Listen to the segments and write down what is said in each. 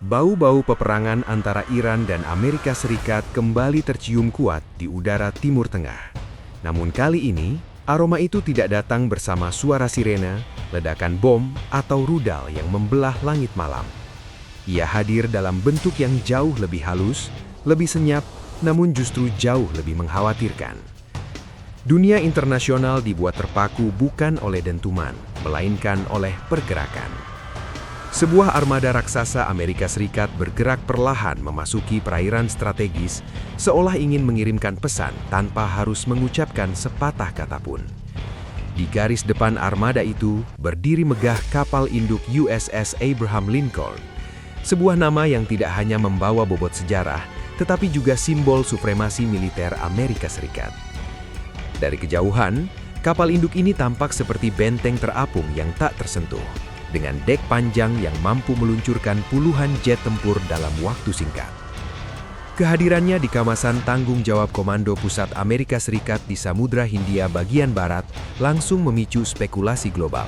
Bau-bau peperangan antara Iran dan Amerika Serikat kembali tercium kuat di udara Timur Tengah. Namun kali ini, aroma itu tidak datang bersama suara sirene, ledakan bom, atau rudal yang membelah langit malam. Ia hadir dalam bentuk yang jauh lebih halus, lebih senyap, namun justru jauh lebih mengkhawatirkan. Dunia internasional dibuat terpaku bukan oleh dentuman, melainkan oleh pergerakan. Sebuah armada raksasa Amerika Serikat bergerak perlahan memasuki perairan strategis, seolah ingin mengirimkan pesan tanpa harus mengucapkan sepatah kata pun. Di garis depan armada itu berdiri megah kapal induk USS Abraham Lincoln, sebuah nama yang tidak hanya membawa bobot sejarah, tetapi juga simbol supremasi militer Amerika Serikat. Dari kejauhan, kapal induk ini tampak seperti benteng terapung yang tak tersentuh, dengan dek panjang yang mampu meluncurkan puluhan jet tempur dalam waktu singkat. Kehadirannya di kawasan tanggung jawab Komando Pusat Amerika Serikat di Samudra Hindia bagian barat langsung memicu spekulasi global.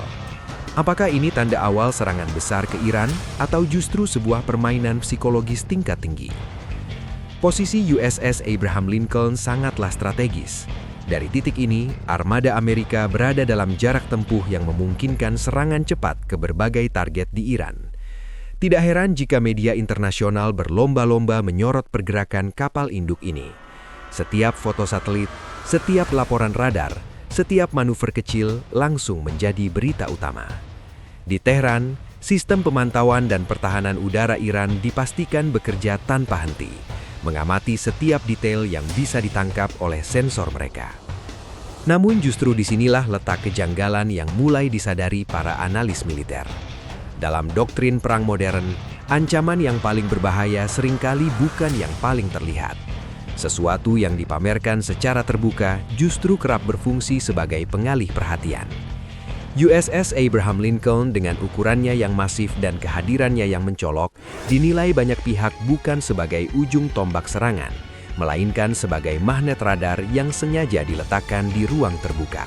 Apakah ini tanda awal serangan besar ke Iran atau justru sebuah permainan psikologis tingkat tinggi? Posisi USS Abraham Lincoln sangatlah strategis. Dari titik ini, armada Amerika berada dalam jarak tempuh yang memungkinkan serangan cepat ke berbagai target di Iran. Tidak heran jika media internasional berlomba-lomba menyorot pergerakan kapal induk ini. Setiap foto satelit, setiap laporan radar, setiap manuver kecil langsung menjadi berita utama. Di Teheran, sistem pemantauan dan pertahanan udara Iran dipastikan bekerja tanpa henti, mengamati setiap detail yang bisa ditangkap oleh sensor mereka. Namun justru disinilah letak kejanggalan yang mulai disadari para analis militer. Dalam doktrin perang modern, ancaman yang paling berbahaya seringkali bukan yang paling terlihat. Sesuatu yang dipamerkan secara terbuka justru kerap berfungsi sebagai pengalih perhatian. USS Abraham Lincoln dengan ukurannya yang masif dan kehadirannya yang mencolok dinilai banyak pihak bukan sebagai ujung tombak serangan, melainkan sebagai magnet radar yang sengaja diletakkan di ruang terbuka.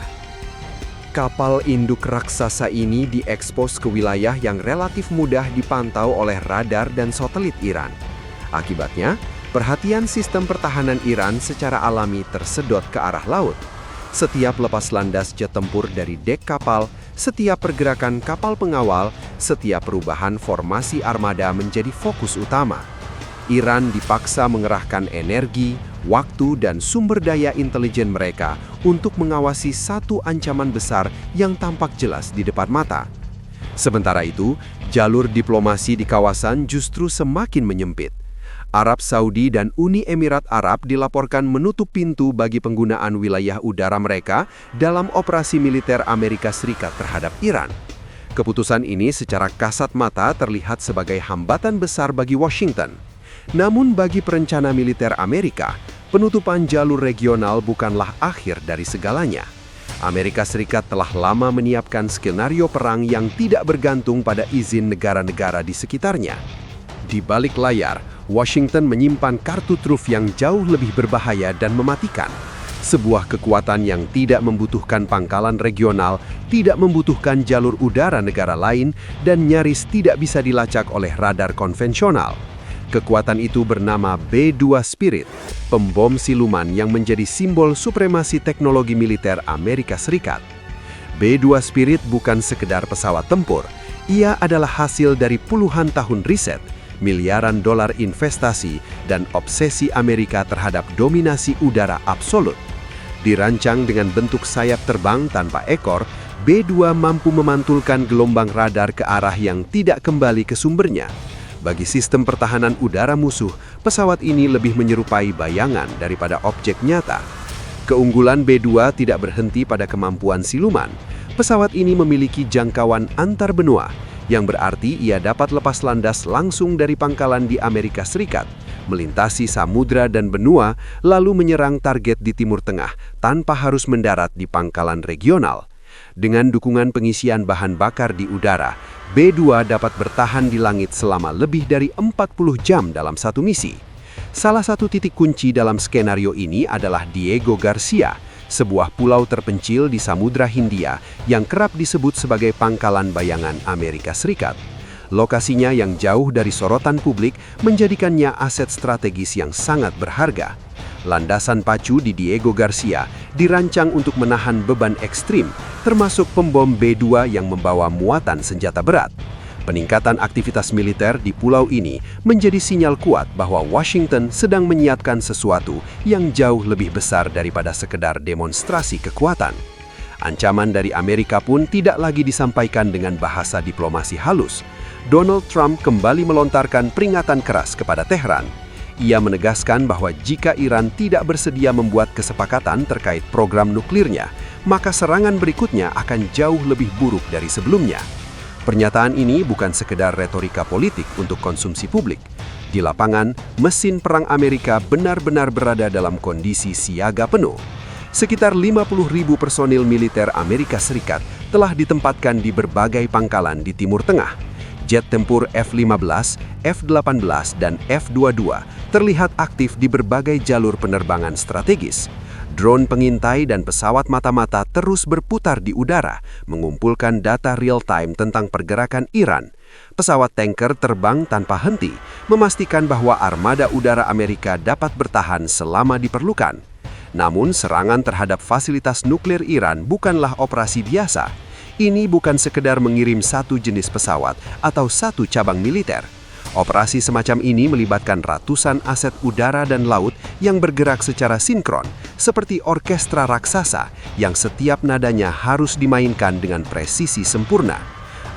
Kapal induk raksasa ini diekspos ke wilayah yang relatif mudah dipantau oleh radar dan satelit Iran. Akibatnya, perhatian sistem pertahanan Iran secara alami tersedot ke arah laut. Setiap lepas landas jet tempur dari dek kapal, setiap pergerakan kapal pengawal, setiap perubahan formasi armada menjadi fokus utama. Iran dipaksa mengerahkan energi, waktu, dan sumber daya intelijen mereka untuk mengawasi satu ancaman besar yang tampak jelas di depan mata. Sementara itu, jalur diplomasi di kawasan justru semakin menyempit. Arab Saudi dan Uni Emirat Arab dilaporkan menutup pintu bagi penggunaan wilayah udara mereka dalam operasi militer Amerika Serikat terhadap Iran. Keputusan ini secara kasat mata terlihat sebagai hambatan besar bagi Washington. Namun bagi perencana militer Amerika, penutupan jalur regional bukanlah akhir dari segalanya. Amerika Serikat telah lama menyiapkan skenario perang yang tidak bergantung pada izin negara-negara di sekitarnya. Di balik layar, Washington menyimpan kartu truf yang jauh lebih berbahaya dan mematikan. Sebuah kekuatan yang tidak membutuhkan pangkalan regional, tidak membutuhkan jalur udara negara lain, dan nyaris tidak bisa dilacak oleh radar konvensional. Kekuatan itu bernama B-2 Spirit, pembom siluman yang menjadi simbol supremasi teknologi militer Amerika Serikat. B-2 Spirit bukan sekedar pesawat tempur, ia adalah hasil dari puluhan tahun riset, miliaran dolar investasi, dan obsesi Amerika terhadap dominasi udara absolut. Dirancang dengan bentuk sayap terbang tanpa ekor, B-2 mampu memantulkan gelombang radar ke arah yang tidak kembali ke sumbernya. Bagi sistem pertahanan udara musuh, pesawat ini lebih menyerupai bayangan daripada objek nyata. Keunggulan B-2 tidak berhenti pada kemampuan siluman. Pesawat ini memiliki jangkauan antar benua, yang berarti ia dapat lepas landas langsung dari pangkalan di Amerika Serikat, melintasi samudra dan benua, lalu menyerang target di Timur Tengah tanpa harus mendarat di pangkalan regional. Dengan dukungan pengisian bahan bakar di udara, B-2 dapat bertahan di langit selama lebih dari 40 jam dalam satu misi. Salah satu titik kunci dalam skenario ini adalah Diego Garcia, sebuah pulau terpencil di Samudra Hindia yang kerap disebut sebagai pangkalan bayangan Amerika Serikat. Lokasinya yang jauh dari sorotan publik menjadikannya aset strategis yang sangat berharga. Landasan pacu di Diego Garcia dirancang untuk menahan beban ekstrim, termasuk pembom B-2 yang membawa muatan senjata berat. Peningkatan aktivitas militer di pulau ini menjadi sinyal kuat bahwa Washington sedang menyiapkan sesuatu yang jauh lebih besar daripada sekedar demonstrasi kekuatan. Ancaman dari Amerika pun tidak lagi disampaikan dengan bahasa diplomasi halus. Donald Trump kembali melontarkan peringatan keras kepada Tehran. Ia menegaskan bahwa jika Iran tidak bersedia membuat kesepakatan terkait program nuklirnya, maka serangan berikutnya akan jauh lebih buruk dari sebelumnya. Pernyataan ini bukan sekedar retorika politik untuk konsumsi publik. Di lapangan, mesin perang Amerika benar-benar berada dalam kondisi siaga penuh. Sekitar 50.000 personil militer Amerika Serikat telah ditempatkan di berbagai pangkalan di Timur Tengah. Jet tempur F-15, F-18, dan F-22 terlihat aktif di berbagai jalur penerbangan strategis. Drone pengintai dan pesawat mata-mata terus berputar di udara, mengumpulkan data real-time tentang pergerakan Iran. Pesawat tanker terbang tanpa henti, memastikan bahwa armada udara Amerika dapat bertahan selama diperlukan. Namun, serangan terhadap fasilitas nuklir Iran bukanlah operasi biasa. Ini bukan sekedar mengirim satu jenis pesawat atau satu cabang militer. Operasi semacam ini melibatkan ratusan aset udara dan laut yang bergerak secara sinkron, seperti orkestra raksasa yang setiap nadanya harus dimainkan dengan presisi sempurna.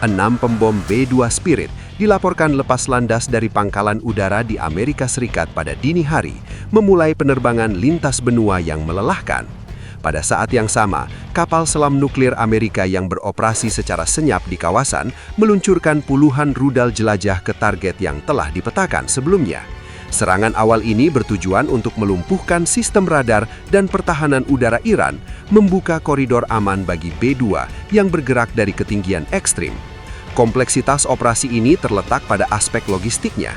6 pembom B-2 Spirit dilaporkan lepas landas dari pangkalan udara di Amerika Serikat pada dini hari, memulai penerbangan lintas benua yang melelahkan. Pada saat yang sama, kapal selam nuklir Amerika yang beroperasi secara senyap di kawasan meluncurkan puluhan rudal jelajah ke target yang telah dipetakan sebelumnya. Serangan awal ini bertujuan untuk melumpuhkan sistem radar dan pertahanan udara Iran, membuka koridor aman bagi B-2 yang bergerak dari ketinggian ekstrim. Kompleksitas operasi ini terletak pada aspek logistiknya.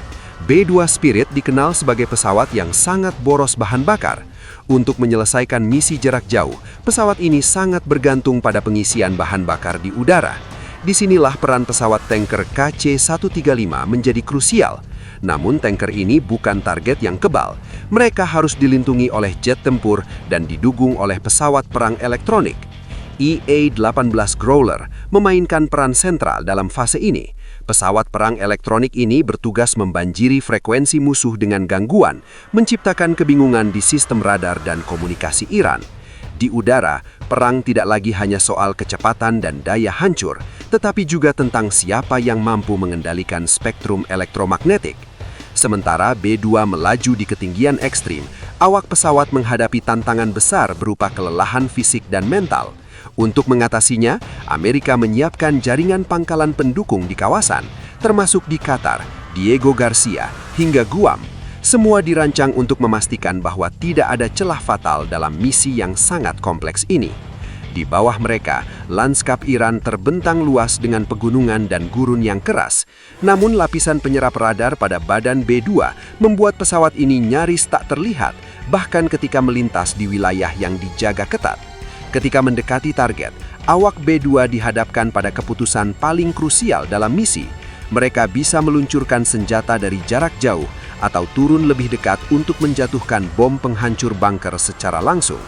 B-2 Spirit dikenal sebagai pesawat yang sangat boros bahan bakar. Untuk menyelesaikan misi jarak jauh, pesawat ini sangat bergantung pada pengisian bahan bakar di udara. Disinilah peran pesawat tanker KC-135 menjadi krusial. Namun tanker ini bukan target yang kebal. Mereka harus dilindungi oleh jet tempur dan didukung oleh pesawat perang elektronik. EA-18 Growler memainkan peran sentral dalam fase ini. Pesawat perang elektronik ini bertugas membanjiri frekuensi musuh dengan gangguan, menciptakan kebingungan di sistem radar dan komunikasi Iran. Di udara, perang tidak lagi hanya soal kecepatan dan daya hancur, tetapi juga tentang siapa yang mampu mengendalikan spektrum elektromagnetik. Sementara B-2 melaju di ketinggian ekstrim, awak pesawat menghadapi tantangan besar berupa kelelahan fisik dan mental. Untuk mengatasinya, Amerika menyiapkan jaringan pangkalan pendukung di kawasan, termasuk di Qatar, Diego Garcia, hingga Guam. Semua dirancang untuk memastikan bahwa tidak ada celah fatal dalam misi yang sangat kompleks ini. Di bawah mereka, lanskap Iran terbentang luas dengan pegunungan dan gurun yang keras. Namun lapisan penyerap radar pada badan B-2 membuat pesawat ini nyaris tak terlihat, bahkan ketika melintas di wilayah yang dijaga ketat. Ketika mendekati target, awak B-2 dihadapkan pada keputusan paling krusial dalam misi. Mereka bisa meluncurkan senjata dari jarak jauh atau turun lebih dekat untuk menjatuhkan bom penghancur bunker secara langsung.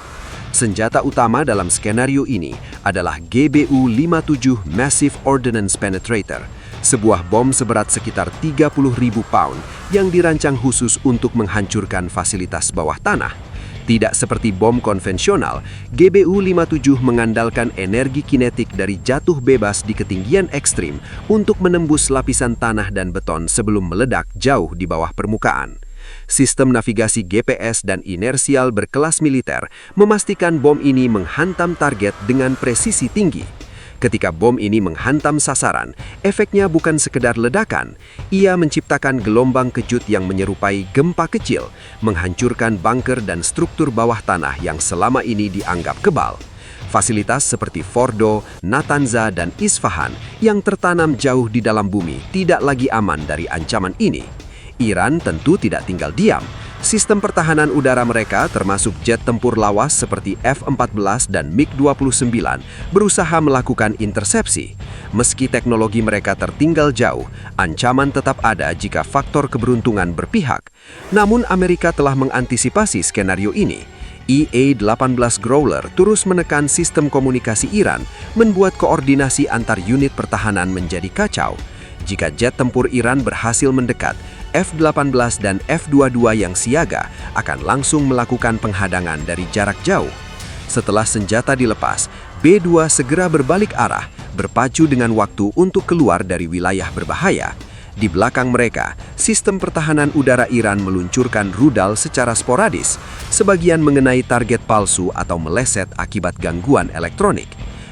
Senjata utama dalam skenario ini adalah GBU-57 Massive Ordnance Penetrator, sebuah bom seberat sekitar 30.000 pound yang dirancang khusus untuk menghancurkan fasilitas bawah tanah. Tidak seperti bom konvensional, GBU-57 mengandalkan energi kinetik dari jatuh bebas di ketinggian ekstrim untuk menembus lapisan tanah dan beton sebelum meledak jauh di bawah permukaan. Sistem navigasi GPS dan inersial berkelas militer memastikan bom ini menghantam target dengan presisi tinggi. Ketika bom ini menghantam sasaran, efeknya bukan sekedar ledakan. Ia menciptakan gelombang kejut yang menyerupai gempa kecil, menghancurkan bunker dan struktur bawah tanah yang selama ini dianggap kebal. Fasilitas seperti Fordo, Natanza, dan Isfahan yang tertanam jauh di dalam bumi tidak lagi aman dari ancaman ini. Iran tentu tidak tinggal diam. Sistem pertahanan udara mereka, termasuk jet tempur lawas seperti F-14 dan MiG-29, berusaha melakukan intersepsi. Meski teknologi mereka tertinggal jauh, ancaman tetap ada jika faktor keberuntungan berpihak. Namun Amerika telah mengantisipasi skenario ini. EA-18 Growler terus menekan sistem komunikasi Iran, membuat koordinasi antar unit pertahanan menjadi kacau. Jika jet tempur Iran berhasil mendekat, F-18 dan F-22 yang siaga akan langsung melakukan penghadangan dari jarak jauh. Setelah senjata dilepas, B-2 segera berbalik arah, berpacu dengan waktu untuk keluar dari wilayah berbahaya. Di belakang mereka, sistem pertahanan udara Iran meluncurkan rudal secara sporadis, sebagian mengenai target palsu atau meleset akibat gangguan elektronik.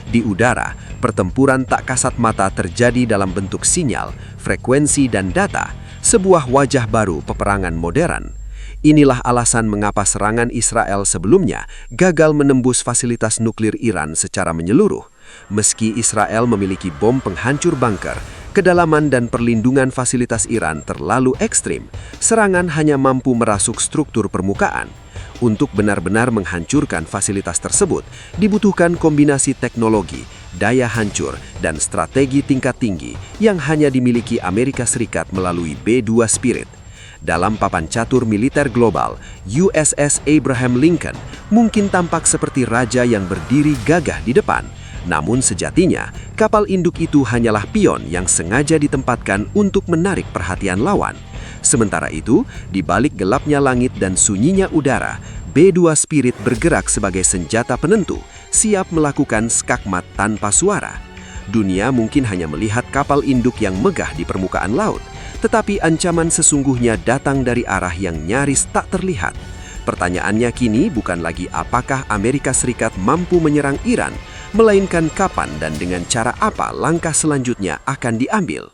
Di udara, pertempuran tak kasat mata terjadi dalam bentuk sinyal, frekuensi, dan data, sebuah wajah baru peperangan modern. Inilah alasan mengapa serangan Israel sebelumnya gagal menembus fasilitas nuklir Iran secara menyeluruh. Meski Israel memiliki bom penghancur bunker, kedalaman dan perlindungan fasilitas Iran terlalu ekstrim. Serangan hanya mampu merasuk struktur permukaan. Untuk benar-benar menghancurkan fasilitas tersebut, dibutuhkan kombinasi teknologi, daya hancur, dan strategi tingkat tinggi yang hanya dimiliki Amerika Serikat melalui B-2 Spirit. Dalam papan catur militer global, USS Abraham Lincoln mungkin tampak seperti raja yang berdiri gagah di depan. Namun sejatinya, kapal induk itu hanyalah pion yang sengaja ditempatkan untuk menarik perhatian lawan. Sementara itu, di balik gelapnya langit dan sunyinya udara, B-2 Spirit bergerak sebagai senjata penentu, siap melakukan skakmat tanpa suara. Dunia mungkin hanya melihat kapal induk yang megah di permukaan laut, tetapi ancaman sesungguhnya datang dari arah yang nyaris tak terlihat. Pertanyaannya kini bukan lagi apakah Amerika Serikat mampu menyerang Iran, melainkan kapan dan dengan cara apa langkah selanjutnya akan diambil.